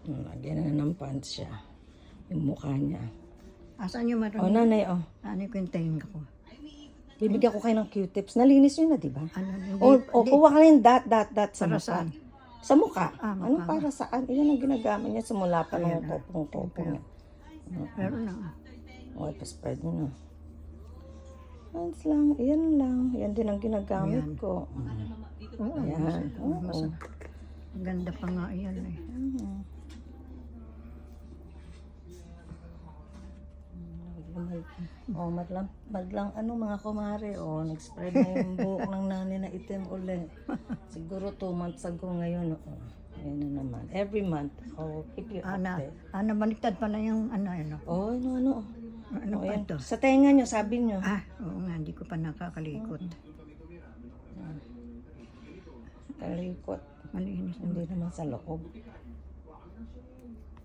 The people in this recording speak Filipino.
Lagyan na ng pants siya. Yung mukha niya. Asan yung marami? Oh, nanay, oh. Ano yung kwentahin ko? Bibigyan ko kayo ng Q-tips. Nalinis yun na, di ba? Ano, hindi, O kuha ka na yung dot sa Para mukha. saan? Sa mukha. Ah, Ano mukha. para saan? Iyan ang ginagamit niya simula pa Ayan, ng kopong-kopong niya. Pero na. Okay, pa-spread mo na. Pants lang. Iyan lang. Iyan din ang ginagamit Ayan. ko. Oo, Ayan. mas, ang ganda pa nga yan eh. Madlang ano mga kumare, nag-spread na yung buhok ng nanay na itim ulit. Siguro 2 months ago ngayon, Ayan na naman. Every month, keep you update. Baliktad pa na yung ano. Ano. Ano pa Ayan. ito? Sa tenga nyo, sabi nyo. Oo nga, hindi ko pa nakakalikot. Kalikot. Malinis na. Hindi naman sa loob.